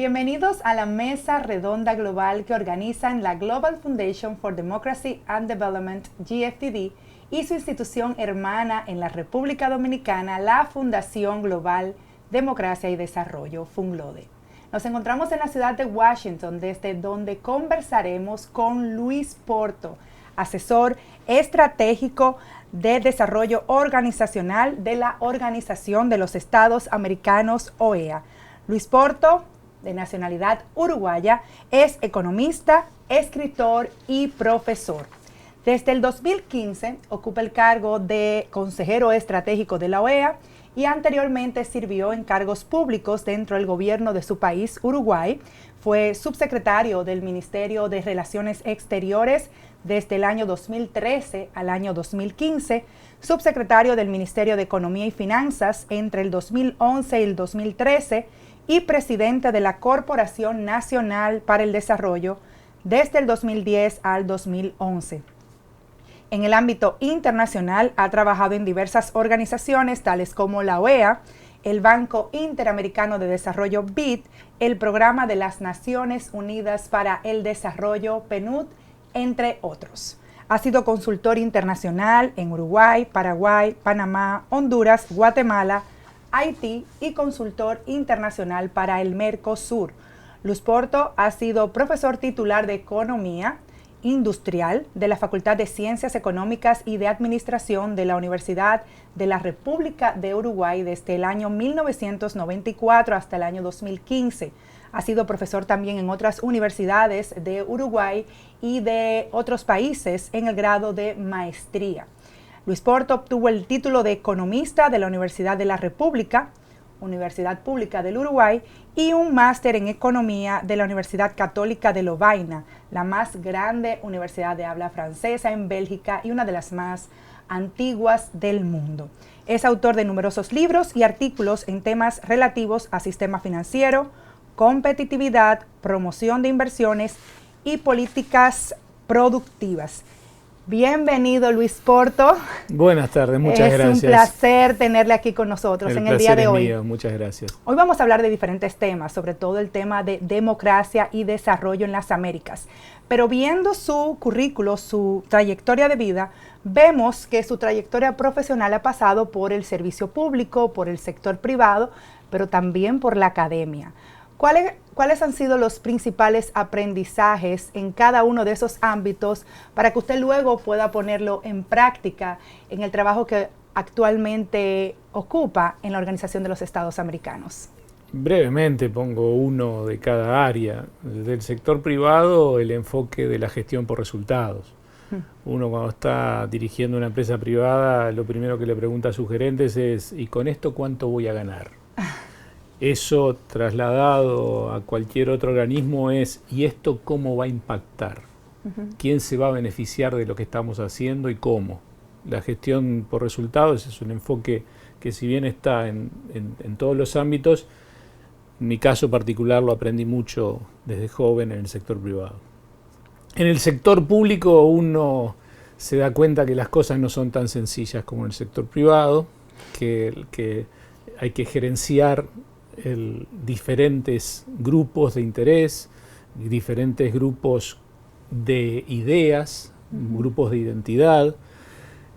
Bienvenidos a la Mesa Redonda Global que organizan la Global Foundation for Democracy and Development, GFDD, y su institución hermana en la República Dominicana, la Fundación Global Democracia y Desarrollo, FUNGLODE. Nos encontramos en la ciudad de Washington, desde donde conversaremos con Luis Porto, asesor estratégico de desarrollo organizacional de la Organización de los Estados Americanos, OEA. Luis Porto, de nacionalidad uruguaya, es economista, escritor y profesor. Desde el 2015 ocupa el cargo de consejero estratégico de la OEA y anteriormente sirvió en cargos públicos dentro del gobierno de su país, Uruguay. Fue subsecretario del Ministerio de Relaciones Exteriores desde el año 2013 al año 2015, subsecretario del Ministerio de Economía y Finanzas entre el 2011 y el 2013 y presidente de la Corporación Nacional para el Desarrollo desde el 2010 al 2011. En el ámbito internacional ha trabajado en diversas organizaciones tales como la OEA, el Banco Interamericano de Desarrollo BID, el Programa de las Naciones Unidas para el Desarrollo PNUD, entre otros. Ha sido consultor internacional en Uruguay, Paraguay, Panamá, Honduras, Guatemala, Haití y consultor internacional para el Mercosur. Luis Porto ha sido profesor titular de Economía Industrial de la Facultad de Ciencias Económicas y de Administración de la Universidad de la República de Uruguay desde el año 1994 hasta el año 2015. Ha sido profesor también en otras universidades de Uruguay y de otros países en el grado de maestría. Luis Porto obtuvo el título de economista de la Universidad de la República, Universidad Pública del Uruguay, y un máster en economía de la Universidad Católica de Lovaina, la más grande universidad de habla francesa en Bélgica y una de las más antiguas del mundo. Es autor de numerosos libros y artículos en temas relativos a sistema financiero, competitividad, promoción de inversiones y políticas productivas. Bienvenido, Luis Porto. Buenas tardes, muchas gracias. Es un placer tenerle aquí con nosotros en el día de hoy. Mío, muchas gracias. Hoy vamos a hablar de diferentes temas, sobre todo el tema de democracia y desarrollo en las Américas. Pero viendo su currículo, su trayectoria de vida, vemos que su trayectoria profesional ha pasado por el servicio público, por el sector privado, pero también por la academia. ¿Cuáles han sido los principales aprendizajes en cada uno de esos ámbitos para que usted luego pueda ponerlo en práctica en el trabajo que actualmente ocupa en la Organización de los Estados Americanos? Brevemente pongo uno de cada área. Del sector privado, el enfoque de la gestión por resultados. Uno cuando está dirigiendo una empresa privada, lo primero que le pregunta a sus gerentes es: ¿y con esto cuánto voy a ganar? Eso trasladado a cualquier otro organismo es: ¿y esto cómo va a impactar? ¿Quién se va a beneficiar de lo que estamos haciendo y cómo? La gestión por resultados es un enfoque que, si bien está en todos los ámbitos, en mi caso particular lo aprendí mucho desde joven en el sector privado. En el sector público uno se da cuenta que las cosas no son tan sencillas como en el sector privado, que hay que gerenciar diferentes grupos de interés, diferentes grupos de ideas, grupos de identidad,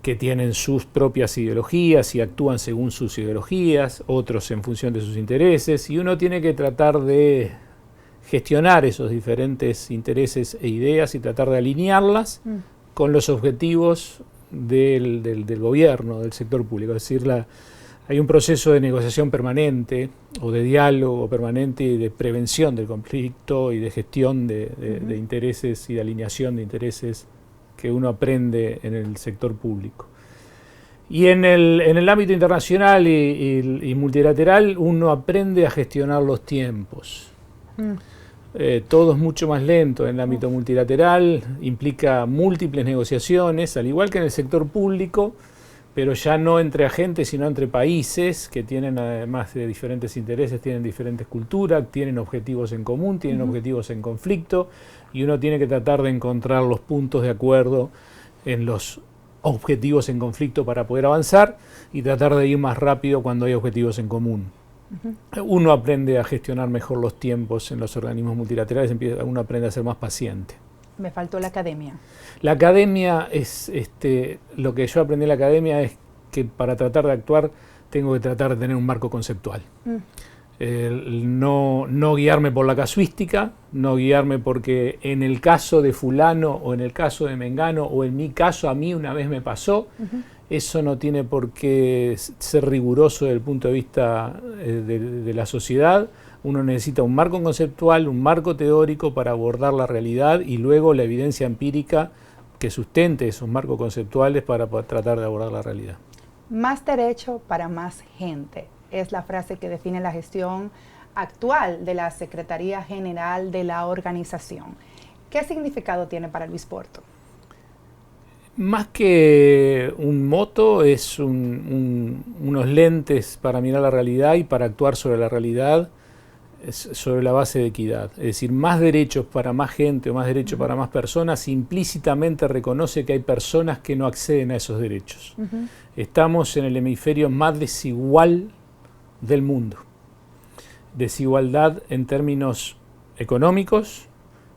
que tienen sus propias ideologías y actúan según sus ideologías, otros en función de sus intereses, y uno tiene que tratar de gestionar esos diferentes intereses e ideas y tratar de alinearlas con los objetivos del gobierno, del sector público. Es decir, hay un proceso de negociación permanente o de diálogo permanente y de prevención del conflicto y de gestión de intereses y de alineación de intereses que uno aprende en el sector público. Y en el ámbito internacional y multilateral uno aprende a gestionar los tiempos. Todo es mucho más lento en el ámbito multilateral, implica múltiples negociaciones, al igual que en el sector público, pero ya no entre agentes, sino entre países que tienen, además de diferentes intereses, tienen diferentes culturas, tienen objetivos en común, tienen objetivos en conflicto, y uno tiene que tratar de encontrar los puntos de acuerdo en los objetivos en conflicto para poder avanzar y tratar de ir más rápido cuando hay objetivos en común. uno aprende a gestionar mejor los tiempos en los organismos multilaterales, uno aprende a ser más paciente. Me faltó la academia. La academia es, lo que yo aprendí en la academia es que para tratar de actuar tengo que tratar de tener un marco conceptual. No guiarme por la casuística, no guiarme porque en el caso de fulano o en el caso de mengano o en mi caso a mí una vez me pasó, eso no tiene por qué ser riguroso desde el punto de vista de la sociedad. Uno necesita un marco conceptual, un marco teórico para abordar la realidad y luego la evidencia empírica que sustente esos marcos conceptuales para tratar de abordar la realidad. Más derecho para más gente es la frase que define la gestión actual de la Secretaría General de la organización. ¿Qué significado tiene para Luis Porto? Más que un moto, es unos lentes para mirar la realidad y para actuar sobre la realidad sobre la base de equidad. Es decir, más derechos para más gente o más derechos para más personas implícitamente reconoce que hay personas que no acceden a esos derechos. Estamos en el hemisferio más desigual del mundo. Desigualdad en términos económicos,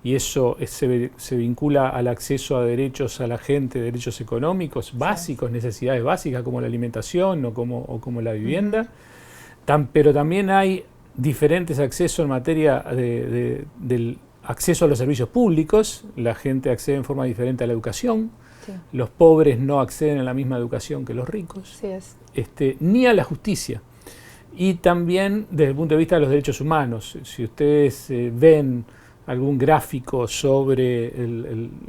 y eso se vincula al acceso a derechos a la gente, derechos económicos básicos, necesidades básicas como la alimentación o como la vivienda, pero también hay diferentes accesos en materia del acceso a los servicios públicos. La gente accede en forma diferente a la educación, los pobres no acceden a la misma educación que los ricos, ni a la justicia. Y también desde el punto de vista de los derechos humanos, si ustedes ven algún gráfico sobre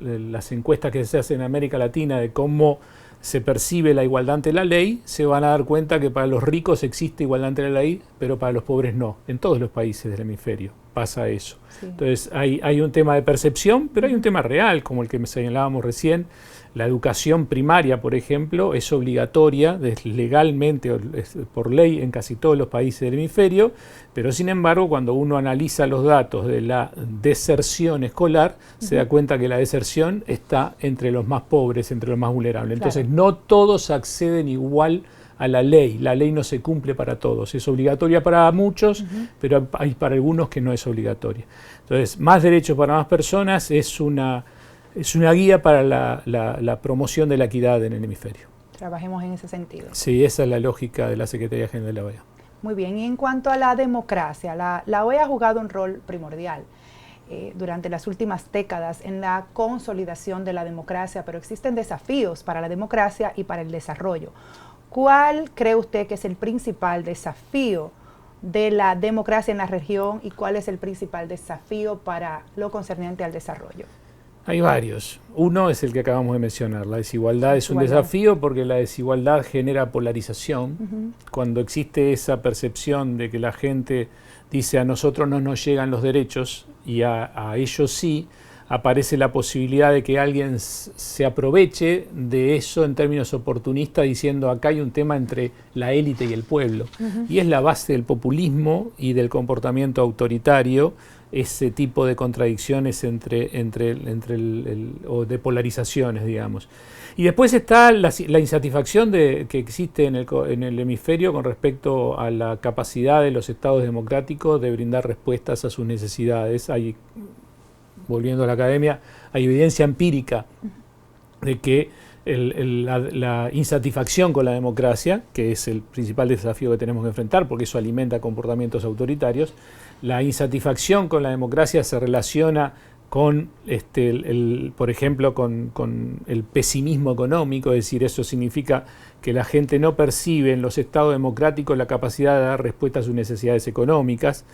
las encuestas que se hacen en América Latina de cómo se percibe la igualdad ante la ley, se van a dar cuenta que para los ricos existe igualdad ante la ley, pero para los pobres no. En todos los países del hemisferio pasa eso. Entonces hay un tema de percepción, pero hay un tema real, como el que señalábamos recién. La educación primaria, por ejemplo, es obligatoria legalmente, por ley, en casi todos los países del hemisferio, pero sin embargo, cuando uno analiza los datos de la deserción escolar, se da cuenta que la deserción está entre los más pobres, entre los más vulnerables. Entonces, no todos acceden igual a la ley no se cumple para todos, es obligatoria para muchos, pero hay para algunos que no es obligatoria. Entonces, más derechos para más personas es una guía para la promoción de la equidad en el hemisferio. Trabajemos en ese sentido. Sí, esa es la lógica de la Secretaría General de la OEA. Muy bien, y en cuanto a la democracia, la OEA ha jugado un rol primordial durante las últimas décadas en la consolidación de la democracia, pero existen desafíos para la democracia y para el desarrollo. ¿Cuál cree usted que es el principal desafío de la democracia en la región y cuál es el principal desafío para lo concerniente al desarrollo? Hay varios. Uno es el que acabamos de mencionar. La desigualdad es un desafío porque la desigualdad genera polarización. Cuando existe esa percepción de que la gente dice a nosotros no nos llegan los derechos y a ellos sí, aparece la posibilidad de que alguien se aproveche de eso en términos oportunistas diciendo acá hay un tema entre la élite y el pueblo. Y es la base del populismo y del comportamiento autoritario, ese tipo de contradicciones o de polarizaciones, digamos. Y después está la insatisfacción que existe en el hemisferio con respecto a la capacidad de los estados democráticos de brindar respuestas a sus necesidades. Volviendo a la academia, hay evidencia empírica de que la insatisfacción con la democracia, que es el principal desafío que tenemos que enfrentar, porque eso alimenta comportamientos autoritarios, la insatisfacción con la democracia se relaciona con, por ejemplo, con el pesimismo económico, es decir, eso significa que la gente no percibe en los estados democráticos la capacidad de dar respuesta a sus necesidades económicas,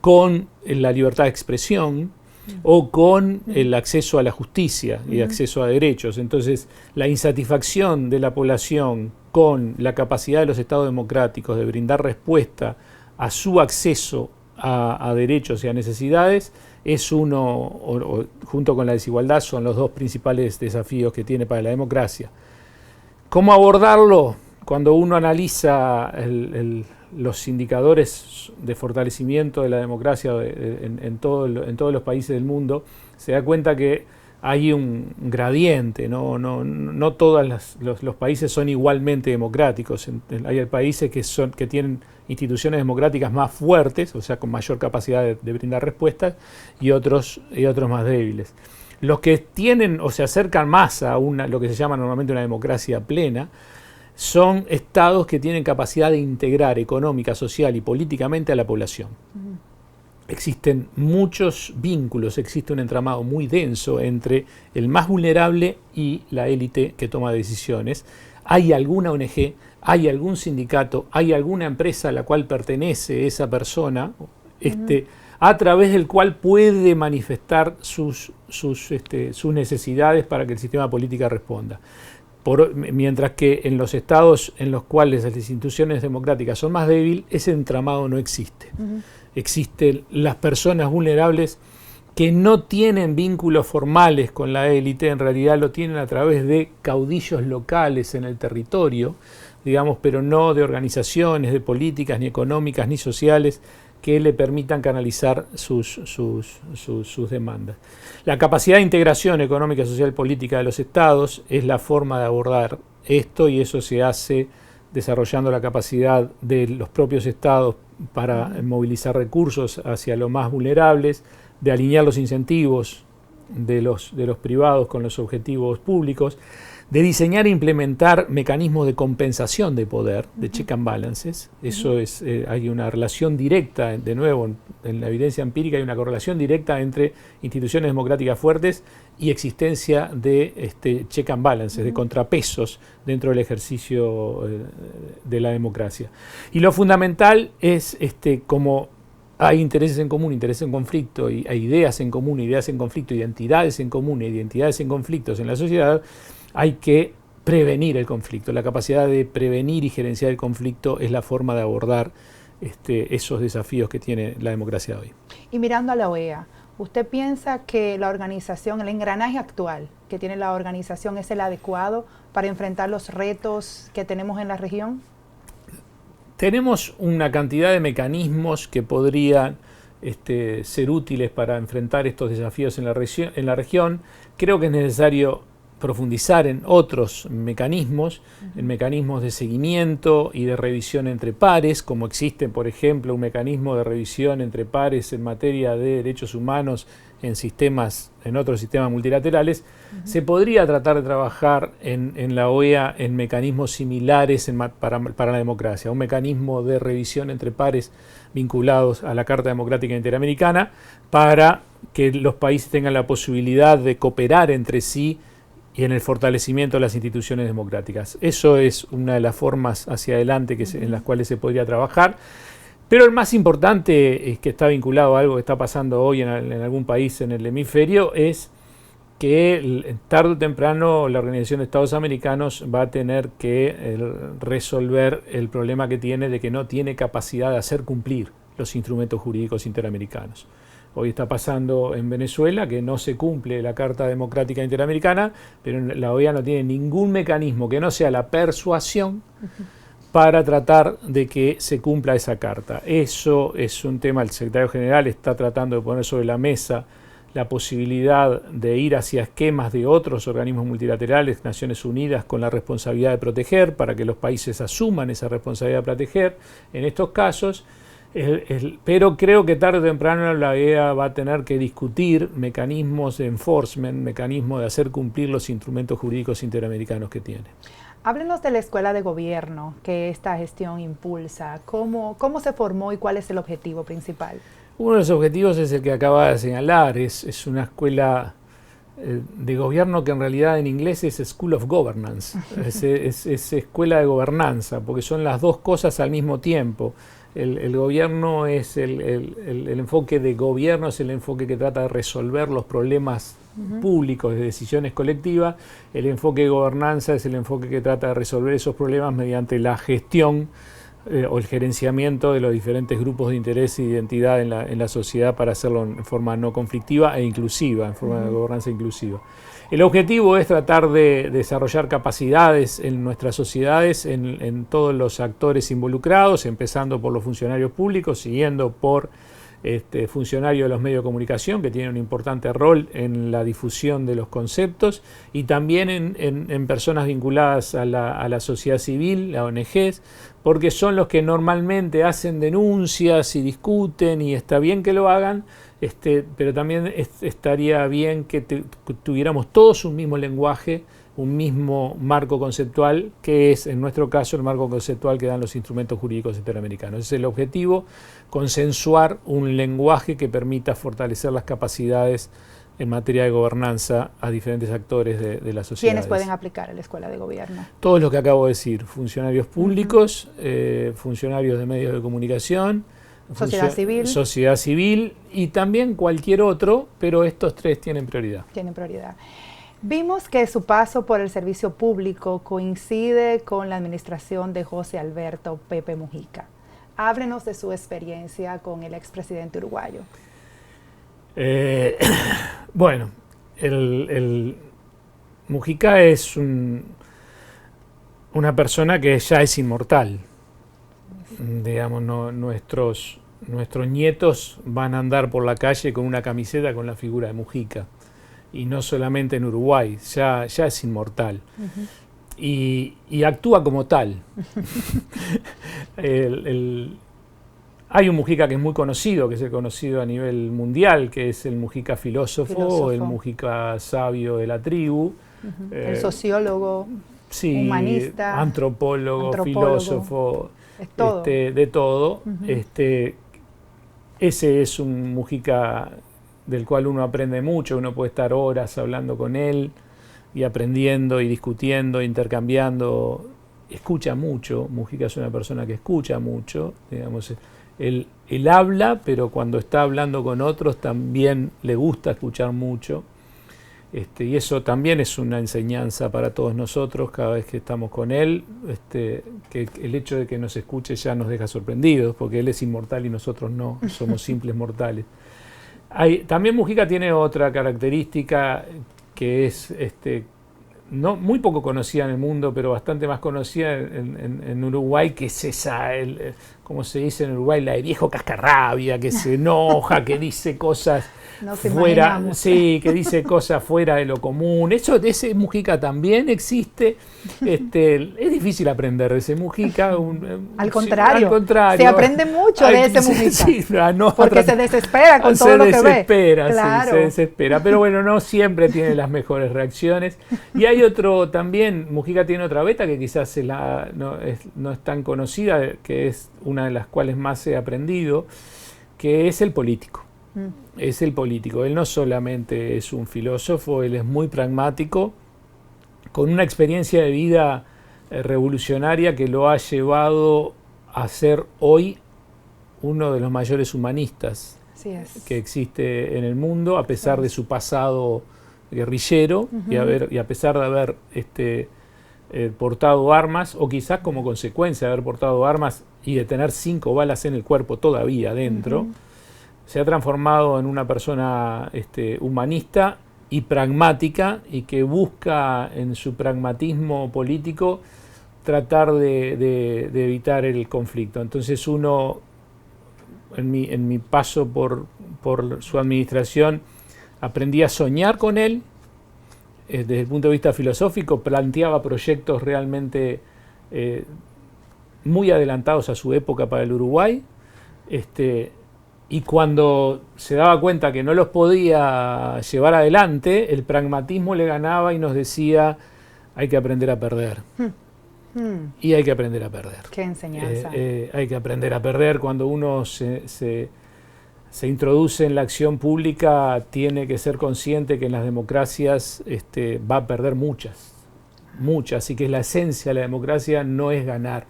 con la libertad de expresión, o con el acceso a la justicia y acceso a derechos. Entonces, la insatisfacción de la población con la capacidad de los estados democráticos de brindar respuesta a su acceso a derechos y a necesidades es junto con la desigualdad, son los dos principales desafíos que tiene para la democracia. ¿Cómo abordarlo? Cuando uno analiza los indicadores de fortalecimiento de la democracia en todos los países del mundo, se da cuenta que hay un gradiente, no todos los países son igualmente democráticos. Hay países que tienen instituciones democráticas más fuertes, o sea, con mayor capacidad de brindar respuestas, y otros más débiles. Los que tienen o se acercan más a lo que se llama normalmente una democracia plena son estados que tienen capacidad de integrar económica, social y políticamente a la población. Existen muchos vínculos, existe un entramado muy denso entre el más vulnerable y la élite que toma decisiones. Hay alguna ONG, hay algún sindicato, hay alguna empresa a la cual pertenece esa persona, a través del cual puede manifestar sus necesidades para que el sistema político responda. Mientras que en los estados en los cuales las instituciones democráticas son más débiles, ese entramado no existe. Existen las personas vulnerables que no tienen vínculos formales con la élite, en realidad lo tienen a través de caudillos locales en el territorio, digamos, pero no de organizaciones, de políticas, ni económicas, ni sociales, que le permitan canalizar sus demandas. La capacidad de integración económica, social y política de los estados es la forma de abordar esto, y eso se hace desarrollando la capacidad de los propios estados para movilizar recursos hacia los más vulnerables, de alinear los incentivos de los privados con los objetivos públicos, de diseñar e implementar mecanismos de compensación de poder, de check and balances. Eso es, hay una relación directa, de nuevo, en la evidencia empírica hay una correlación directa entre instituciones democráticas fuertes y existencia de check and balances, de contrapesos dentro del ejercicio de la democracia. Y lo fundamental es, como hay intereses en común, intereses en conflicto, y hay ideas en común, ideas en conflicto, identidades en común, identidades en conflictos en la sociedad, hay que prevenir el conflicto. La capacidad de prevenir y gerenciar el conflicto es la forma de abordar esos desafíos que tiene la democracia hoy. Y mirando a la OEA, ¿usted piensa que la organización, el engranaje actual que tiene la organización es el adecuado para enfrentar los retos que tenemos en la región? Tenemos una cantidad de mecanismos que podrían ser útiles para enfrentar estos desafíos en la región. Creo que es necesario profundizar en otros mecanismos, en mecanismos de seguimiento y de revisión entre pares, como existe, por ejemplo, un mecanismo de revisión entre pares en materia de derechos humanos en otros sistemas multilaterales. Se podría tratar de trabajar en la OEA en mecanismos similares para la democracia, un mecanismo de revisión entre pares vinculados a la Carta Democrática Interamericana, para que los países tengan la posibilidad de cooperar entre sí y en el fortalecimiento de las instituciones democráticas. Eso es una de las formas hacia adelante en las cuales se podría trabajar. Pero el más importante, que está vinculado a algo que está pasando hoy en algún país en el hemisferio, es que tarde o temprano la Organización de Estados Americanos va a tener que resolver el problema que tiene de que no tiene capacidad de hacer cumplir los instrumentos jurídicos interamericanos. Hoy está pasando en Venezuela que no se cumple la Carta Democrática Interamericana, pero la OEA no tiene ningún mecanismo que no sea la persuasión para tratar de que se cumpla esa carta. Eso es un tema, el secretario general está tratando de poner sobre la mesa la posibilidad de ir hacia esquemas de otros organismos multilaterales, Naciones Unidas, con la responsabilidad de proteger, para que los países asuman esa responsabilidad de proteger en estos casos. Pero creo que tarde o temprano la OEA va a tener que discutir mecanismos de enforcement, mecanismos de hacer cumplir los instrumentos jurídicos interamericanos que tiene. Háblenos de la Escuela de Gobierno que esta gestión impulsa. ¿Cómo se formó y cuál es el objetivo principal? Uno de los objetivos es el que acaba de señalar. Es una escuela de gobierno que en realidad en inglés es School of Governance. es escuela de gobernanza, porque son las dos cosas al mismo tiempo. El gobierno es el enfoque de gobierno, es el enfoque que trata de resolver los problemas públicos de decisiones colectivas. El enfoque de gobernanza es el enfoque que trata de resolver esos problemas mediante la gestión o el gerenciamiento de los diferentes grupos de interés e identidad en la sociedad, para hacerlo en forma no conflictiva e inclusiva, en forma de gobernanza inclusiva. El objetivo es tratar de desarrollar capacidades en nuestras sociedades, en todos los actores involucrados, empezando por los funcionarios públicos, siguiendo por funcionarios de los medios de comunicación que tienen un importante rol en la difusión de los conceptos, y también en personas vinculadas a la sociedad civil, a ONGs, porque son los que normalmente hacen denuncias y discuten, y está bien que lo hagan, pero también estaría bien que tuviéramos todos un mismo lenguaje, un mismo marco conceptual, que es, en nuestro caso, el marco conceptual que dan los instrumentos jurídicos interamericanos. Ese es el objetivo, consensuar un lenguaje que permita fortalecer las capacidades en materia de gobernanza a diferentes actores de la sociedad. ¿Quiénes pueden aplicar a la escuela de gobierno? Todos los que acabo de decir, funcionarios públicos, funcionarios de medios de comunicación, sociedad civil y también cualquier otro, pero estos tres tienen prioridad. Tienen prioridad. Vimos que su paso por el servicio público coincide con la administración de José Alberto Pepe Mujica. Háblenos de su experiencia con el expresidente uruguayo. Bueno, el Mujica es una persona que ya es inmortal. Digamos, nuestros nietos van a andar por la calle con una camiseta con la figura de Mujica. Y no solamente en Uruguay, ya es inmortal. Y actúa como tal. Hay un Mujica que es muy conocido, que es el conocido a nivel mundial, que es el Mujica filósofo. El Mujica sabio de la tribu. El sociólogo, humanista, antropólogo, filósofo, todo. De todo. Ese es un Mujica del cual uno aprende mucho, uno puede estar horas hablando con él y aprendiendo y discutiendo, intercambiando. Escucha mucho, Mujica es una persona que escucha mucho, digamos, él habla, pero cuando está hablando con otros también le gusta escuchar mucho, y eso también es una enseñanza para todos nosotros cada vez que estamos con él, que el hecho de que nos escuche ya nos deja sorprendidos, porque él es inmortal y nosotros no, somos simples mortales. También Mujica tiene otra característica que es no muy poco conocida en el mundo, pero bastante más conocida en Uruguay, que es esa, como se dice en Uruguay, la de viejo cascarrabia, que se enoja, que dice cosas fuera, que dice cosas fuera de lo común. Eso de ese Mujica también existe. Es difícil aprender de ese Mujica. Al contrario, se aprende mucho de ese Mujica. Porque se desespera con todo lo que ve. Claro. Se desespera. Pero bueno, no siempre tiene las mejores reacciones. Y hay otro también, Mujica tiene otra beta que quizás no es tan conocida, que es una de las cuales más he aprendido, que es el político. Es el político. Él no solamente es un filósofo, él es muy pragmático, con una experiencia de vida revolucionaria que lo ha llevado a ser hoy uno de los mayores humanistas que existe en el mundo, a pesar de su pasado guerrillero y a pesar de haber portado armas, o quizás como consecuencia de haber portado armas y de tener 5 balas en el cuerpo todavía dentro. Se ha transformado en una persona humanista y pragmática, y que busca en su pragmatismo político tratar de evitar el conflicto. Entonces uno, en mi paso por su administración, aprendí a soñar con él. Desde el punto de vista filosófico, planteaba proyectos realmente muy adelantados a su época para el Uruguay. Y cuando se daba cuenta que no los podía llevar adelante, el pragmatismo le ganaba y nos decía: hay que aprender a perder. Y hay que aprender a perder. Qué enseñanza. Hay que aprender a perder. Cuando uno se introduce en la acción pública, tiene que ser consciente que en las democracias va a perder muchas. Así que la esencia de la democracia no es ganar.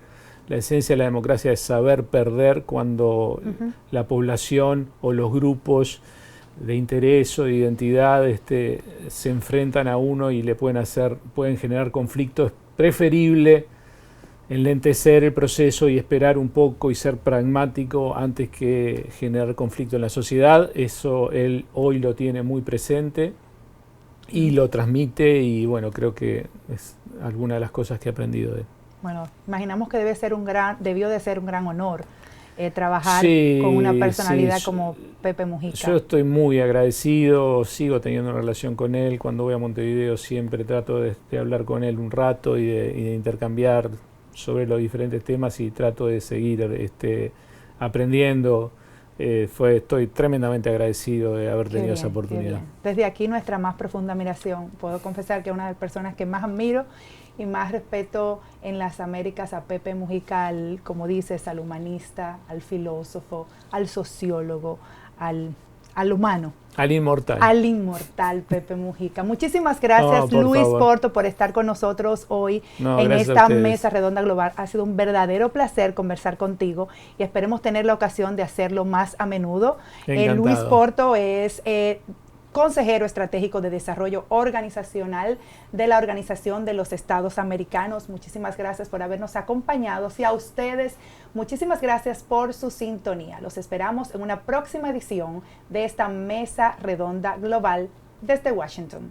La esencia de la democracia es saber perder cuando la población o los grupos de interés o de identidad se enfrentan a uno y le pueden generar conflictos. Es preferible enlentecer el proceso y esperar un poco y ser pragmático antes que generar conflicto en la sociedad. Eso él hoy lo tiene muy presente y lo transmite, y bueno, creo que es alguna de las cosas que he aprendido de él. Bueno, imaginamos que debió de ser un gran honor trabajar con una personalidad como Pepe Mujica. Yo estoy muy agradecido, sigo teniendo una relación con él. Cuando voy a Montevideo siempre trato de hablar con él un rato y de intercambiar sobre los diferentes temas y trato de seguir aprendiendo. Estoy tremendamente agradecido de haber tenido esa oportunidad. Desde aquí nuestra más profunda admiración. Puedo confesar que una de las personas que más admiro y más respeto en las Américas a Pepe Mujica, como dices, al humanista, al filósofo, al sociólogo, al humano. Al inmortal. Al inmortal Pepe Mujica. Muchísimas gracias, Luis Porto, por estar con nosotros hoy en esta mesa redonda global. Ha sido un verdadero placer conversar contigo y esperemos tener la ocasión de hacerlo más a menudo. Luis Porto es consejero estratégico de desarrollo organizacional de la Organización de los Estados Americanos. Muchísimas gracias por habernos acompañado y a ustedes muchísimas gracias por su sintonía. Los esperamos en una próxima edición de esta mesa redonda global desde Washington.